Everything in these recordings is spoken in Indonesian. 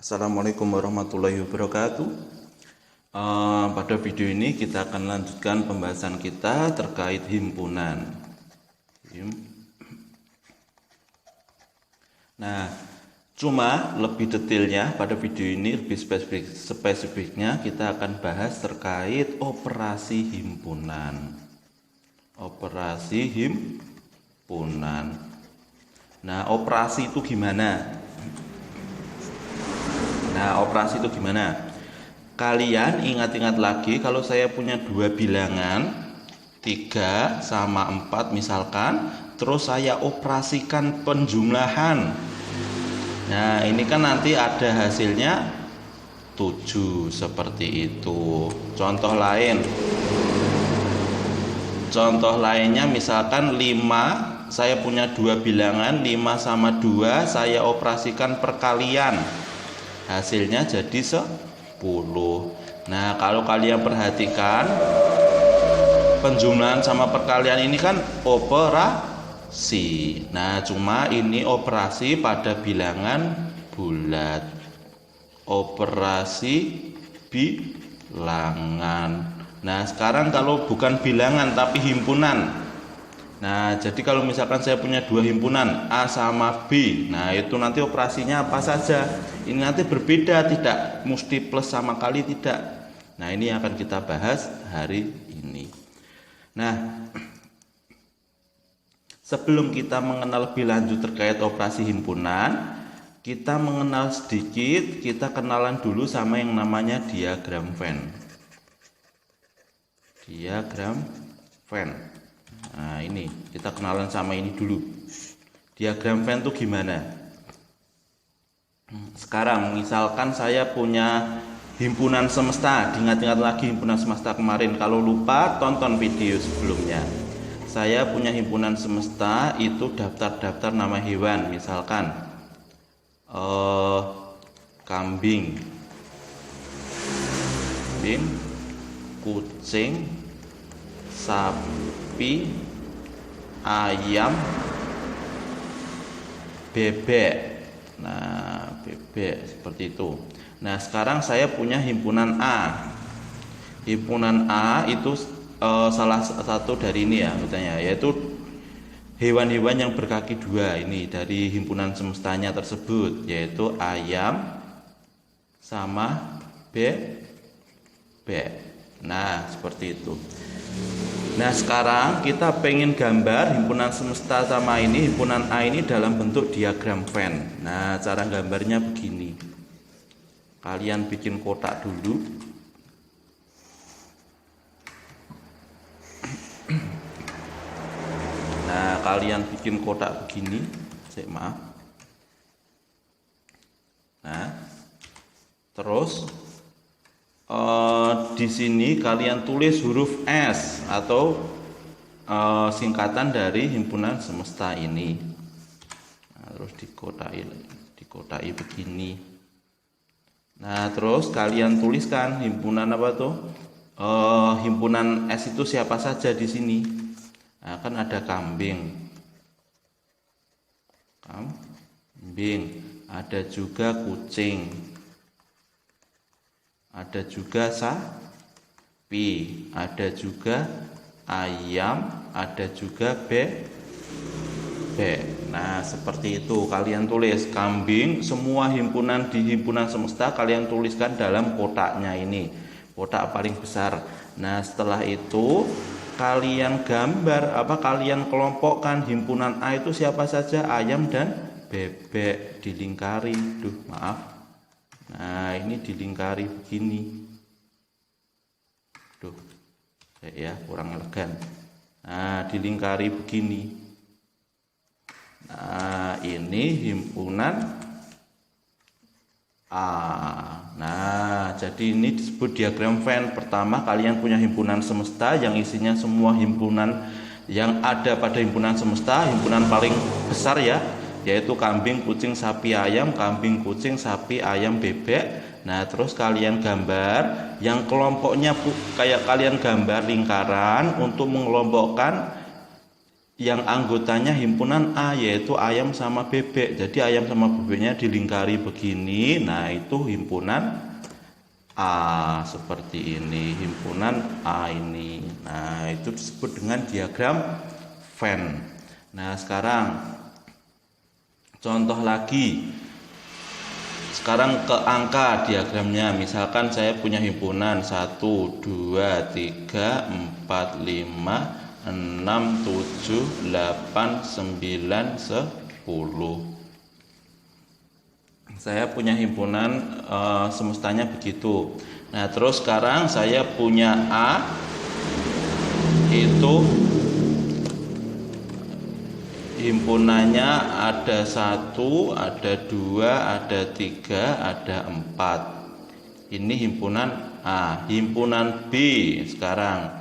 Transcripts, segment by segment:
Assalamualaikum warahmatullahi wabarakatuh. Pada video ini kita akan lanjutkan pembahasan kita terkait himpunan. Nah, cuma lebih detailnya pada video ini, lebih spesifiknya kita akan bahas terkait operasi himpunan. Operasi himpunan. Nah, operasi itu gimana? Kalian ingat-ingat lagi kalau saya punya dua bilangan 3 sama 4 misalkan, terus saya operasikan penjumlahan. Nah, ini kan nanti ada hasilnya 7 seperti itu. Contoh lainnya misalkan 5, saya punya dua bilangan 5 sama 2, saya operasikan perkalian. Hasilnya jadi 10. Nah, kalau kalian perhatikan, penjumlahan sama perkalian ini kan operasi. Nah, cuma ini operasi pada bilangan bulat. Operasi bilangan. Nah, sekarang kalau bukan bilangan tapi himpunan. Nah, jadi kalau misalkan saya punya dua himpunan A sama B, nah itu nanti operasinya apa saja. Ini nanti berbeda, tidak mesti plus sama kali, tidak. Nah, ini akan kita bahas hari ini. Nah, sebelum kita mengenal lebih lanjut terkait operasi himpunan, kita mengenal sedikit, kita kenalan dulu sama yang namanya diagram Venn. Diagram Venn. Nah, ini kita kenalan sama ini dulu. Diagram Venn itu gimana? Sekarang misalkan saya punya himpunan semesta. Diingat-ingat lagi himpunan semesta kemarin. Kalau lupa, tonton video sebelumnya. Saya punya himpunan semesta, itu daftar-daftar nama hewan. Misalkan kambing, kucing, sapi, ayam, bebek. Nah, bebek seperti itu. Nah, sekarang saya punya himpunan A. Himpunan A itu salah satu dari ini ya, misalnya, yaitu hewan-hewan yang berkaki dua ini dari himpunan semestanya tersebut, yaitu ayam sama bebek. Nah, seperti itu. Nah, sekarang kita pengen gambar himpunan semesta sama ini, himpunan A ini dalam bentuk diagram Venn. Nah, cara gambarnya begini. Kalian bikin kotak dulu. Nah, kalian bikin kotak begini. Maaf. Nah, terus di sini kalian tulis huruf S atau singkatan dari himpunan semesta ini. Nah, terus dikotai begini. Nah, terus kalian tuliskan himpunan apa tuh? Himpunan S itu siapa saja di sini? Nah, kan ada kambing, ada juga kucing, ada juga sapi, ada juga ayam, ada juga bebek. Nah, seperti itu. Kalian tulis kambing, semua himpunan di himpunan semesta kalian tuliskan dalam kotaknya ini. Kotak paling besar. Nah, setelah itu kalian gambar kalian kelompokkan himpunan A itu siapa saja, ayam dan bebek, dilingkari. Maaf. Nah, ini dilingkari begini. Ya kurang elegan. Nah, dilingkari begini. Nah, ini himpunan A. Nah, jadi ini disebut diagram Venn. Pertama, kalian punya himpunan semesta yang isinya semua himpunan yang ada pada himpunan semesta, himpunan paling besar ya, yaitu kambing, kucing, sapi, ayam, kambing, kucing, sapi, ayam, bebek. Nah, terus kalian gambar yang kelompoknya kayak kalian gambar lingkaran untuk mengelompokkan yang anggotanya himpunan A, yaitu ayam sama bebek. Jadi ayam sama bebeknya dilingkari begini. Nah, itu himpunan A, seperti ini, himpunan A ini. Nah, itu disebut dengan diagram Venn. Nah, sekarang contoh lagi. Sekarang ke angka diagramnya. Misalkan saya punya himpunan 1, 2, 3, 4, 5, 6, 7, 8, 9, 10. Saya punya himpunan semestanya begitu. Nah, terus sekarang saya punya A, itu himpunannya ada 1, ada 2, ada 3, ada 4. Ini himpunan A. Himpunan B sekarang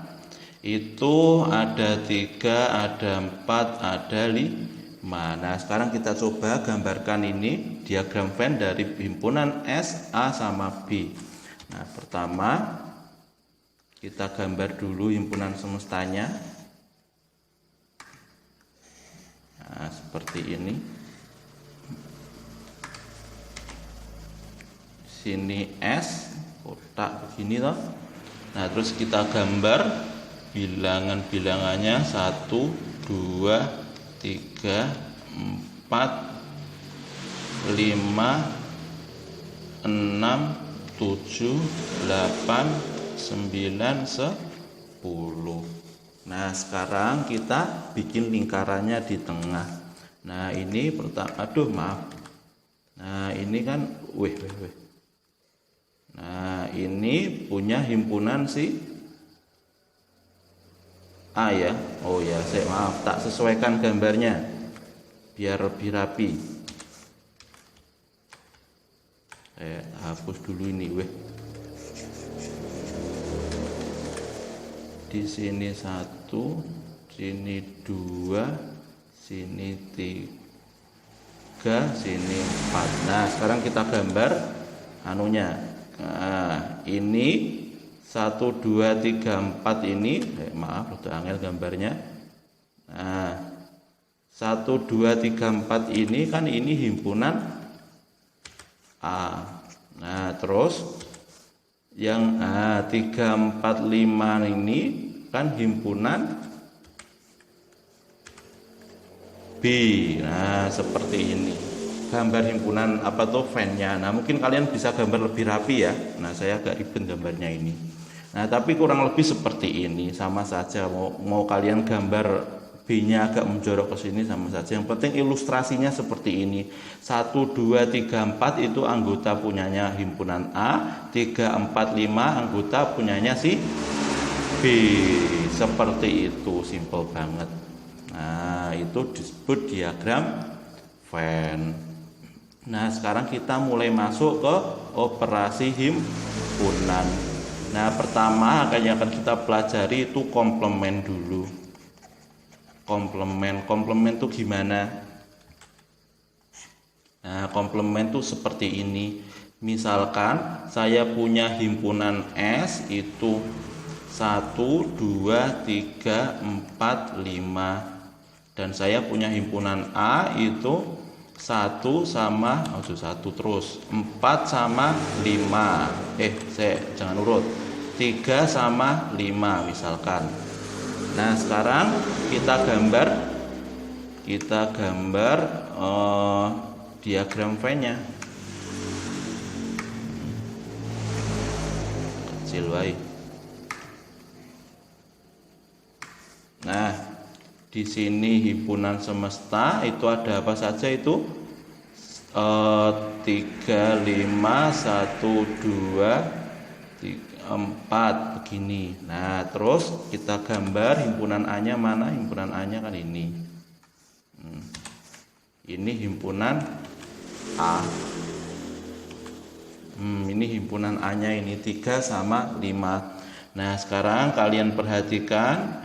itu ada 3, ada 4, ada 5. Nah, sekarang kita coba gambarkan ini diagram Venn dari himpunan S, A sama B. Nah, pertama kita gambar dulu himpunan semestanya. Nah, seperti ini. Sini S, kotak begini toh. Nah, terus kita gambar bilangan-bilangannya 1, 2, 3, 4, 5, 6, 7, 8, 9, 10. Nah, sekarang kita bikin lingkarannya di tengah. Nah, ini pertama, maaf. Nah, ini kan Nah, ini punya himpunan si A ya. Oh ya, saya maaf, tak sesuaikan gambarnya biar lebih rapi. Saya hapus dulu ini, Di sini 1, sini 2, sini 3, sini 4. Nah, sekarang kita gambar anunya. Nah, ini 1, 2, 3, 4 ini, maaf udah angel gambarnya. Nah, 1, 2, 3, 4 ini kan ini himpunan A. Nah, terus yang 3, 4, 5 ini kan himpunan B. Nah, seperti ini gambar himpunan Venn-nya. Nah, mungkin kalian bisa gambar lebih rapi ya. Nah, saya agak ribet gambarnya ini. Nah, tapi kurang lebih seperti ini, sama saja. Mau kalian gambar B-nya agak menjorok ke sini sama saja. Yang penting ilustrasinya seperti ini. 1, 2, 3, 4 itu anggota punyanya himpunan A. 3, 4, 5 anggota punyanya si B. Seperti itu, simple banget. Nah, itu disebut diagram Venn. Nah, sekarang kita mulai masuk ke operasi himpunan. Nah, pertama yang akan kita pelajari itu komplement dulu. Komplement itu gimana? Nah, komplement itu seperti ini. Misalkan saya punya himpunan S itu 1, 2, 3, 4, 5. Dan saya punya himpunan A itu 1 sama 1 terus 4 sama 5. Jangan urut. 3 sama 5 misalkan. Nah, sekarang kita gambar diagram Venn-nya. Kecil baik. Nah, di sini himpunan semesta itu ada apa saja itu? 3, 5, 1, 2, 3, 4 begini. Nah, terus kita gambar himpunan A-nya mana? Himpunan A-nya kan ini. Ini himpunan A. Ini himpunan A-nya ini 3 sama 5. Nah, sekarang kalian perhatikan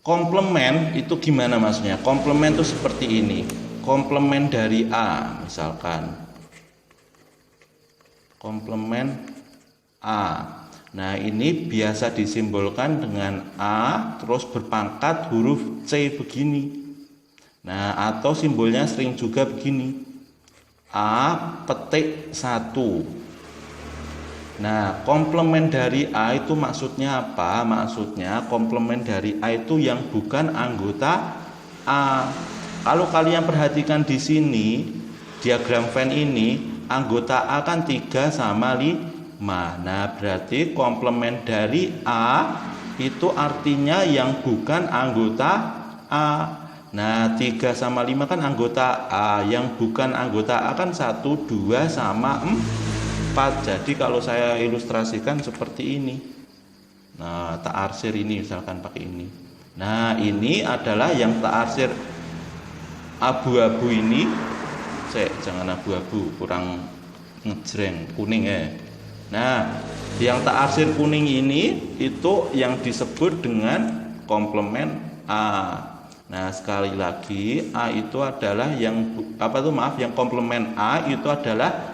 komplement itu gimana maksudnya? Komplement itu seperti ini. Komplement dari A misalkan. Komplement A. Nah, ini biasa disimbolkan dengan A terus berpangkat huruf C begini. Nah, atau simbolnya sering juga begini. A petik 1. Nah, komplement dari A itu maksudnya apa? Maksudnya komplement dari A itu yang bukan anggota A. Kalau kalian perhatikan di sini, diagram Venn ini, anggota A kan 3 sama 5. Nah, berarti komplement dari A itu artinya yang bukan anggota A. Nah, 3 sama 5 kan anggota A, yang bukan anggota A kan 1, 2 sama 4. Jadi kalau saya ilustrasikan seperti ini. Nah, ta'arsir ini misalkan pakai ini. Nah, ini adalah yang ta'arsir abu-abu ini. Jangan abu-abu, kurang ngejreng, kuning ya. Nah, yang ta'arsir kuning ini itu yang disebut dengan komplement A. Nah, sekali lagi A itu adalah yang yang komplement A itu adalah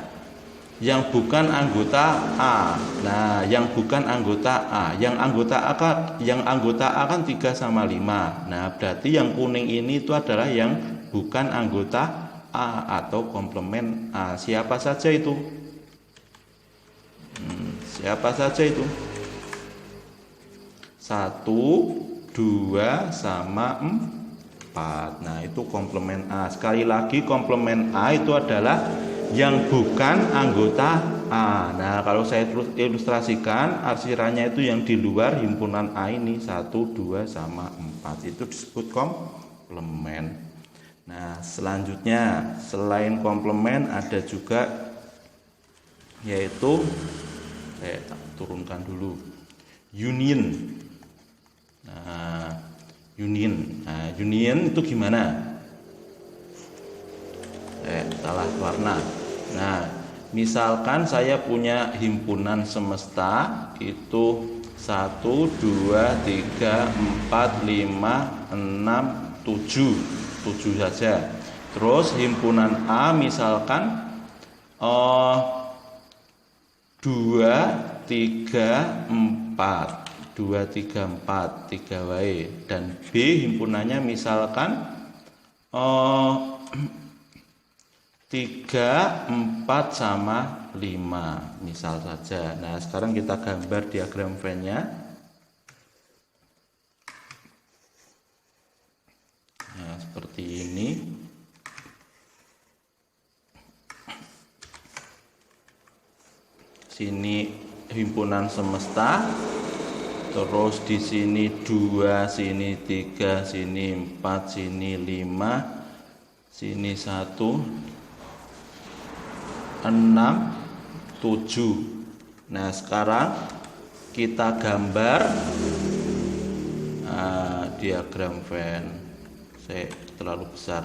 yang bukan anggota A. Nah, yang bukan anggota A, yang anggota A kan 3 sama 5. Nah, berarti yang kuning ini itu adalah yang bukan anggota A atau komplement A. Siapa saja itu? Siapa saja itu? 1, 2 sama 4. Nah, itu komplement A. Sekali lagi, komplement A itu adalah yang bukan anggota A. Nah, kalau saya terus ilustrasikan, arsirannya itu yang di luar himpunan A ini 1, 2 sama 4. Itu disebut komplement. Nah, selanjutnya selain komplement ada juga, yaitu saya turunkan dulu, union. Nah, union itu gimana? Salah warna. Nah, misalkan saya punya himpunan semesta itu 1, 2, 3, 4, 5, 6, 7 saja. Terus himpunan A misalkan 2, 3, 4 2, 3, 4 3 wae. Dan B himpunannya misalkan 3, 4 sama 5 misal saja. Nah, sekarang kita gambar diagram Venn-nya. Nah, seperti ini. Sini himpunan semesta. Terus di sini 2, sini 3, sini 4, sini 5, sini 1, 6, 7. Nah, sekarang kita gambar diagram Venn. Saya terlalu besar.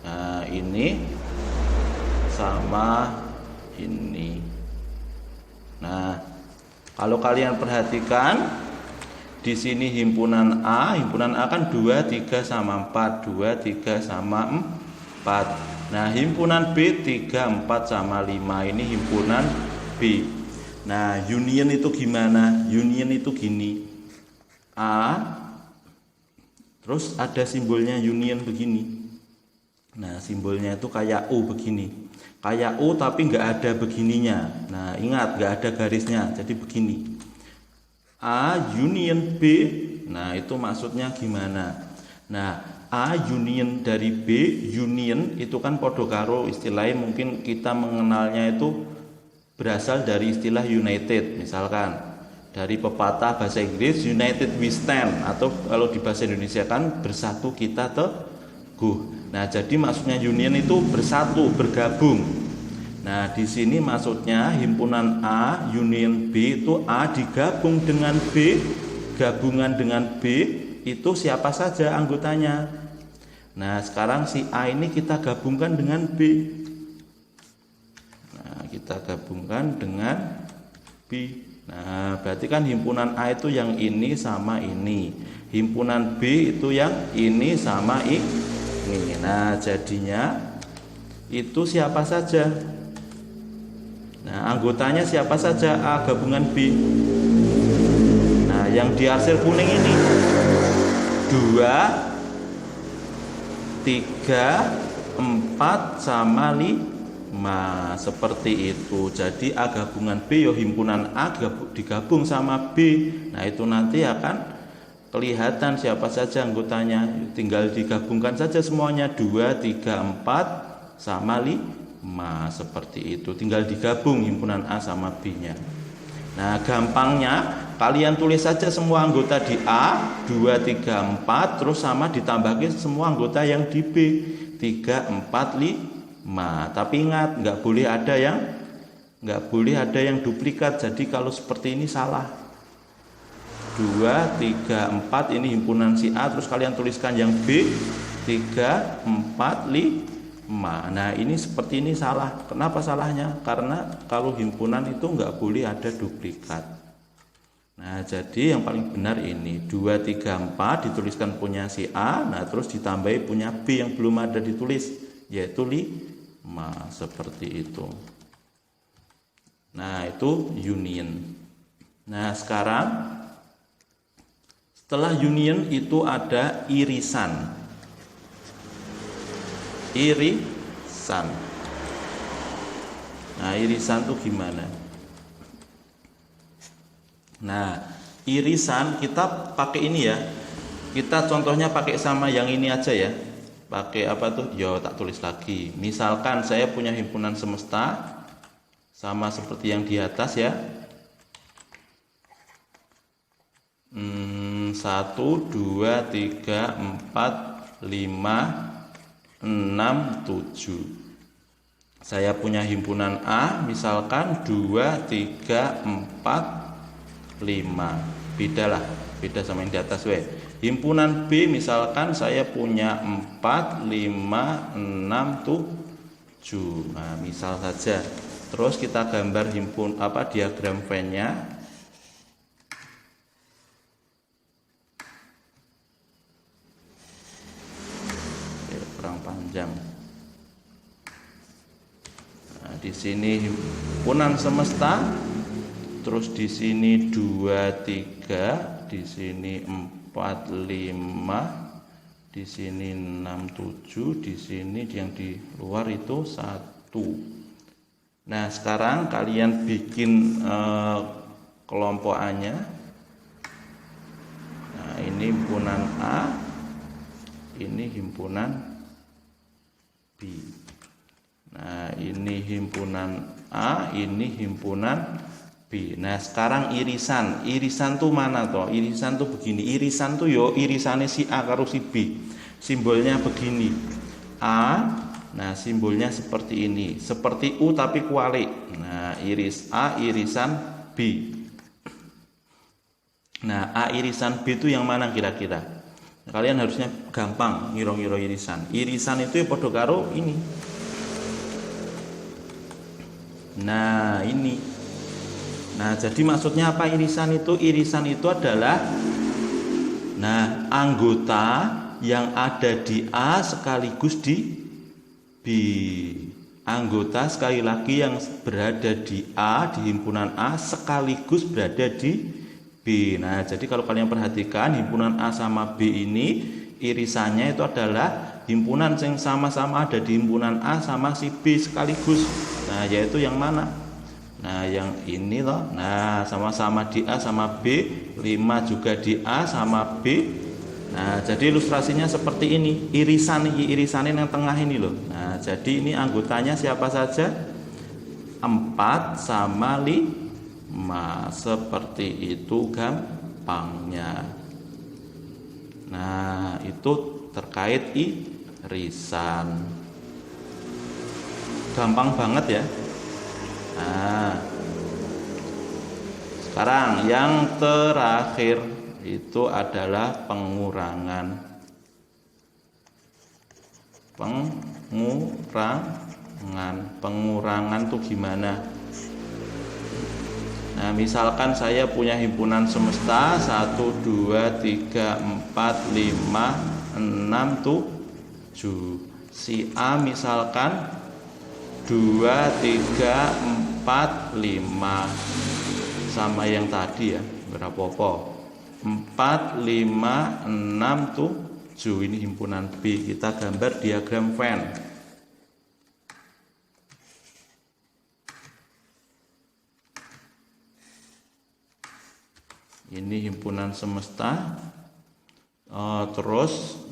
Nah, ini sama ini. Nah, kalau kalian perhatikan di sini himpunan A kan 2, 3 sama 4, 2, 3 sama 4. Nah, himpunan B 3, 4 sama 5 ini himpunan B. Nah, union itu gimana? Union itu gini. A terus ada simbolnya union begini. Nah, simbolnya itu kayak U begini. Kayak U tapi nggak ada begininya. Nah, ingat nggak ada garisnya, jadi begini. A union B. Nah, itu maksudnya gimana? Nah, A union dari B, union itu kan podo karo istilahnya, mungkin kita mengenalnya itu berasal dari istilah united. Misalkan dari pepatah bahasa Inggris, united we stand, atau kalau di bahasa Indonesia kan bersatu kita teguh. Nah, jadi maksudnya union itu bersatu, bergabung. Nah, di sini maksudnya himpunan A union B itu A digabung dengan B, gabungan dengan B itu siapa saja anggotanya. Nah, sekarang si A ini kita gabungkan dengan B. Nah, kita gabungkan dengan B. Nah, berarti kan himpunan A itu yang ini sama ini. Himpunan B itu yang ini sama ini. Nah, jadinya itu siapa saja? Nah, anggotanya siapa saja? A gabungan B. Nah, yang di arsir kuning ini 2, 3, 4 sama 5, seperti itu. Jadi A gabungan B ya himpunan A digabung sama B. Nah, itu nanti akan kelihatan siapa saja anggotanya. Tinggal digabungkan saja semuanya, 2, 3, 4 sama 5, seperti itu. Tinggal digabung himpunan A sama B-nya. Nah, gampangnya kalian tulis saja semua anggota di A 2, 3, 4, terus sama ditambahkan semua anggota yang di B 3, 4, 5. Tapi ingat, nggak boleh ada yang duplikat. Jadi kalau seperti ini salah. 2, 3, 4 ini himpunan si A, terus kalian tuliskan yang B 3, 4, 5. Nah, ini seperti ini salah. Kenapa salahnya? Karena kalau himpunan itu nggak boleh ada duplikat. Nah, jadi yang paling benar ini 2, 3, 4 dituliskan punya si A, nah terus ditambahi punya B yang belum ada ditulis, yaitu 5, seperti itu. Nah, itu union. Nah, sekarang setelah union itu ada irisan. Irisan. Nah, irisan itu gimana? Nah, irisan kita pakai ini ya. Kita contohnya pakai sama yang ini aja ya. Pakai apa tuh? Yo, tak tulis lagi. Misalkan saya punya himpunan semesta sama seperti yang di atas ya. 1, 2, 3, 4, 5, 6, 7. Saya punya himpunan A misalkan 2, 3, 4, 5. Beda sama yang di atas we. Himpunan B misalkan saya punya 4, 5, 6, 7. Nah, misal saja. Terus kita gambar diagram Venn-nya. Panjang. Nah, di sini himpunan semesta, terus di sini 2, 3, di sini 4, 5, di sini 6, 7, di sini yang di luar itu 1. Nah, sekarang kalian bikin kelompokannya. Nah, ini himpunan A, ini himpunan B. Nah, ini himpunan A, ini himpunan B. Nah, sekarang irisan. Irisan tuh mana toh? Irisan tuh begini. Irisan tuh yo irisannya si A karo si B. Simbolnya begini. A, nah simbolnya seperti ini. Seperti U tapi kualik. Nah, iris A, irisan B. Nah, A irisan B itu yang mana kira-kira? Kalian harusnya gampang ngiro-ngiro irisan. Irisan itu ya podo karo ini. Nah, ini. Nah, jadi maksudnya apa irisan itu? Irisan itu adalah anggota yang ada di A sekaligus di B. Anggota sekali lagi yang berada di A, di himpunan A sekaligus berada di B. Nah, jadi kalau kalian perhatikan himpunan A sama B ini irisannya itu adalah himpunan yang sama-sama ada di himpunan A sama si B sekaligus. Nah, yaitu yang mana? Nah, yang ini loh. Nah, sama-sama di A sama B, 5 juga di A sama B. Nah, jadi ilustrasinya seperti ini. Irisannya yang tengah ini loh. Nah, jadi ini anggotanya siapa saja? 4 sama 5. Seperti itu gampangnya. Nah, itu terkait irisan. Gampang banget ya. Nah, sekarang yang terakhir itu adalah pengurangan. Pengurangan tuh gimana? Nah, misalkan saya punya himpunan semesta 1, 2, 3, 4, 5, 6, 7. Si A misalkan 2, 3, 4, 5. Sama yang tadi ya, berapa apa? 4, 5, 6, 7. Ini himpunan B. Kita gambar diagram Venn. Ini himpunan semesta. Terus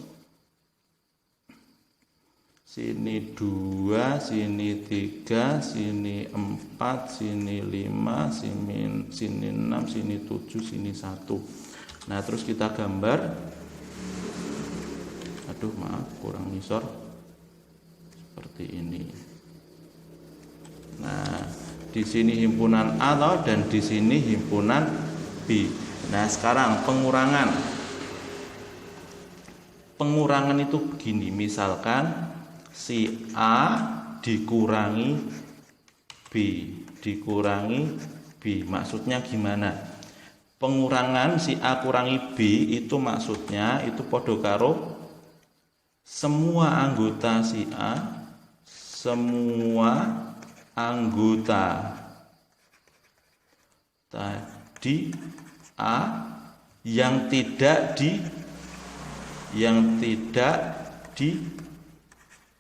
sini 2, sini 3, sini 4, sini 5, sini 6, sini 7, sini 1. Nah, terus kita gambar. Aduh, maaf, kurang nisor. Seperti ini. Nah, di sini himpunan A dan di sini himpunan B. Nah, sekarang pengurangan. Pengurangan itu begini, misalkan si A dikurangi B, maksudnya gimana? Pengurangan si A kurangi B itu maksudnya itu podo karo semua anggota si A, semua anggota tadi A yang tidak di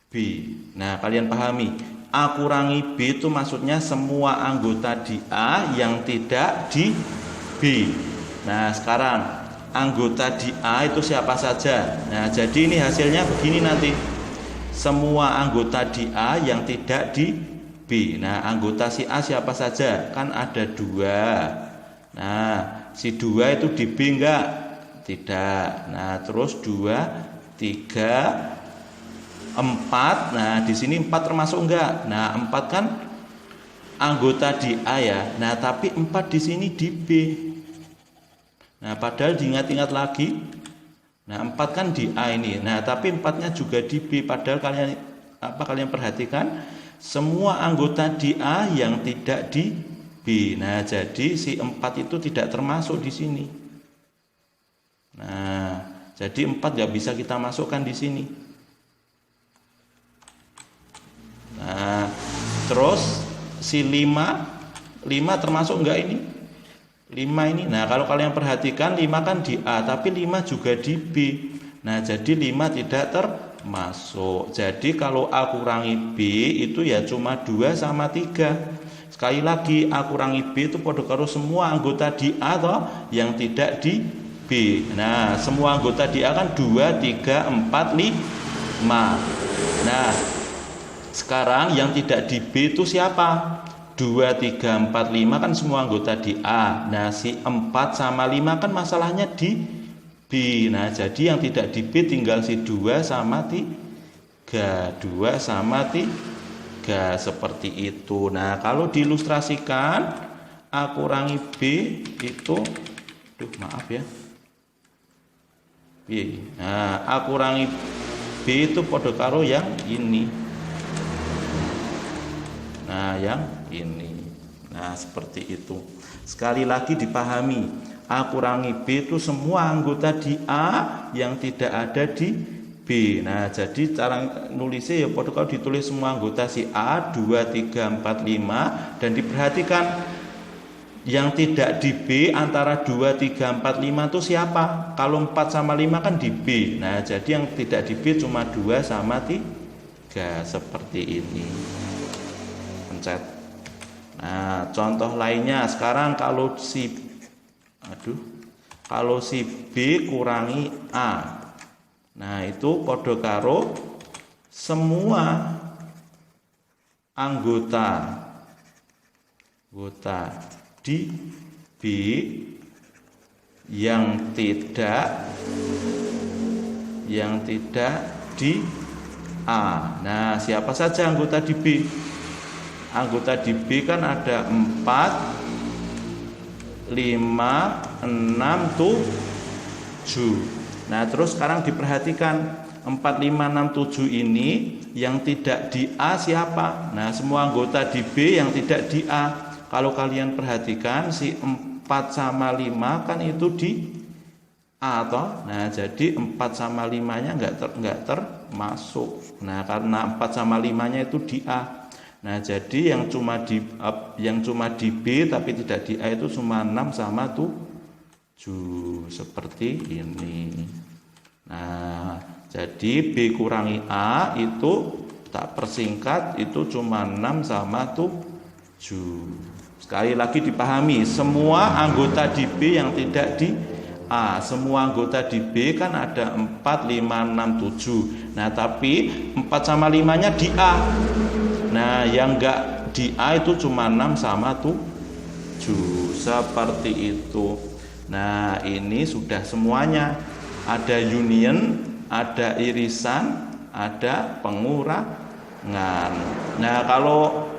B. Nah, kalian pahami, A kurangi B itu maksudnya semua anggota di A yang tidak di B. Nah, sekarang anggota di A itu siapa saja? Nah, jadi ini hasilnya begini nanti. Semua anggota di A yang tidak di B. Nah, anggota si A siapa saja? Kan ada 2. Nah, si 2 itu di B enggak? Tidak. Nah, terus 2, 3, 4. Nah, di sini 4 termasuk enggak? Nah, 4 kan anggota di A ya. Nah, tapi 4 di sini di B. Nah, padahal diingat-ingat lagi. Nah, 4 kan di A ini. Nah, tapi 4-nya juga di B. Padahal kalian perhatikan semua anggota di A yang tidak di B. Nah, jadi si 4 itu tidak termasuk di sini. Nah, jadi 4 nggak bisa kita masukkan di sini. Nah, terus si 5 termasuk enggak ini? 5 ini. Nah, kalau kalian perhatikan 5 kan di A, tapi 5 juga di B. Nah, jadi 5 tidak termasuk. Jadi kalau A kurangi B itu ya cuma 2 sama 3. Sekali lagi, A kurangi B itu pada karo semua anggota di A toh yang tidak di B. Nah, semua anggota di A kan 2, 3, 4, 5. Nah, sekarang yang tidak di B itu siapa? 2, 3, 4, 5 kan semua anggota di A. Nah, si 4 sama 5 kan masalahnya di B. Nah, jadi yang tidak di B tinggal si 2 sama 3. 2 sama 3 seperti itu. Nah, kalau diilustrasikan A kurangi B itu maaf ya. B. Nah, A kurangi B itu podo karo yang ini. Nah, yang ini. Nah, seperti itu. Sekali lagi dipahami, A kurangi B itu semua anggota di A yang tidak ada di B. Nah, jadi cara nulisnya ya pada kalau ditulis semua anggota si A 2, 3, 4, 5 dan diperhatikan yang tidak di B antara 2, 3, 4, 5 itu siapa? Kalau 4 sama 5 kan di B. Nah, jadi yang tidak di B cuma 2 sama 3 seperti ini. Pencet. Nah, contoh lainnya sekarang kalau si B kurangi A. Nah, itu podo karo semua anggota di B yang tidak di A. Nah, siapa saja anggota di B? Anggota di B kan ada 4, 5, 6, 7. Nah, terus sekarang diperhatikan 4, 5, 6, 7 ini yang tidak di A siapa? Nah, semua anggota di B yang tidak di A. Kalau kalian perhatikan si 4 sama 5 kan itu di A toh. Nah, jadi 4 sama 5-nya enggak termasuk. Nah, karena 4 sama 5-nya itu di A. Nah, jadi yang cuma di B tapi tidak di A itu cuma 6 sama 7 seperti ini. Nah, jadi B kurangi A itu tak persingkat itu cuma 6 sama 7. Sekali lagi dipahami, semua anggota di B yang tidak di A, semua anggota di B kan ada 4, 5, 6, 7. Nah, tapi 4 sama 5-nya di A. Nah, yang enggak di A itu cuma 6 sama 7. Seperti itu. Nah, ini sudah semuanya. Ada union, ada irisan, ada pengurangan. Nah, kalau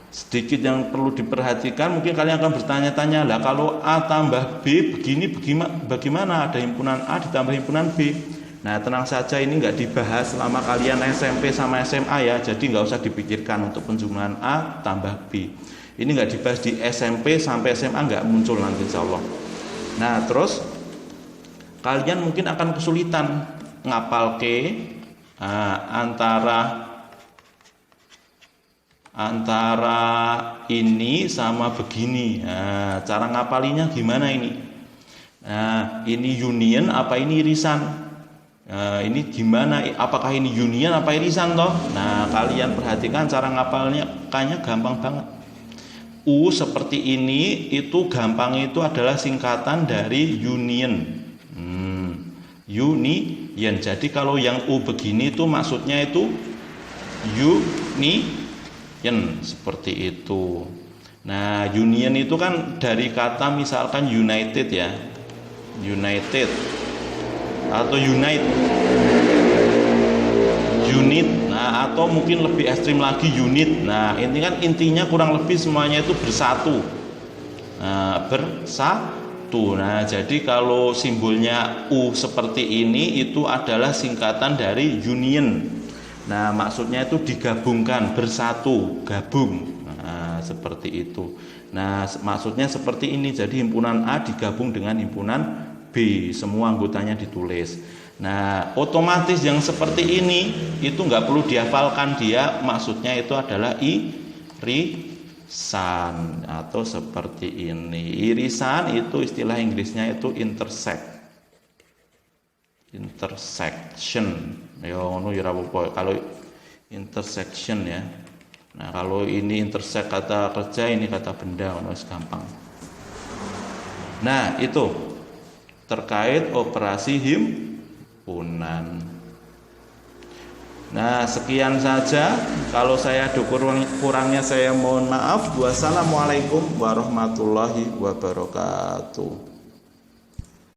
sedikit yang perlu diperhatikan, mungkin kalian akan bertanya-tanya, lah kalau A tambah B begini bagaimana, ada himpunan A ditambah himpunan B. Nah, tenang saja, ini nggak dibahas selama kalian SMP sama SMA ya, jadi nggak usah dipikirkan untuk penjumlahan A tambah B. Ini nggak dibahas di SMP sampai SMA, nggak muncul nanti insya Allah. Nah, terus kalian mungkin akan kesulitan ngapal antara ini sama begini. Nah, cara ngapalinya gimana ini? Nah, ini union apa ini irisan? Nah, ini gimana? Apakah ini union apa irisan toh? Nah, kalian perhatikan cara ngapalnya, kayaknya gampang banget. U seperti ini itu gampang, itu adalah singkatan dari union. Union. Jadi kalau yang U begini itu maksudnya itu union seperti itu. Nah, union itu kan dari kata misalkan united ya. United atau unit. Nah, atau mungkin lebih ekstrim lagi unit. Nah, ini kan intinya kurang lebih semuanya itu bersatu. Nah, bersatu. Nah, jadi kalau simbolnya U seperti ini itu adalah singkatan dari union. Nah, maksudnya itu digabungkan, bersatu, gabung. Nah, seperti itu. Nah, maksudnya seperti ini. Jadi himpunan A digabung dengan himpunan B, semua anggotanya ditulis. Nah, otomatis yang seperti ini itu nggak perlu dihafalkan, dia maksudnya itu adalah irisan atau seperti ini. Irisan itu istilah Inggrisnya itu intersection. Kalau intersection ya. Nah, kalau ini intersect kata kerja, ini kata benda, gampang. Nah, itu terkait operasi himpunan. Nah, sekian saja. Kalau saya ada kurangnya saya mohon maaf. Wassalamualaikum warahmatullahi wabarakatuh.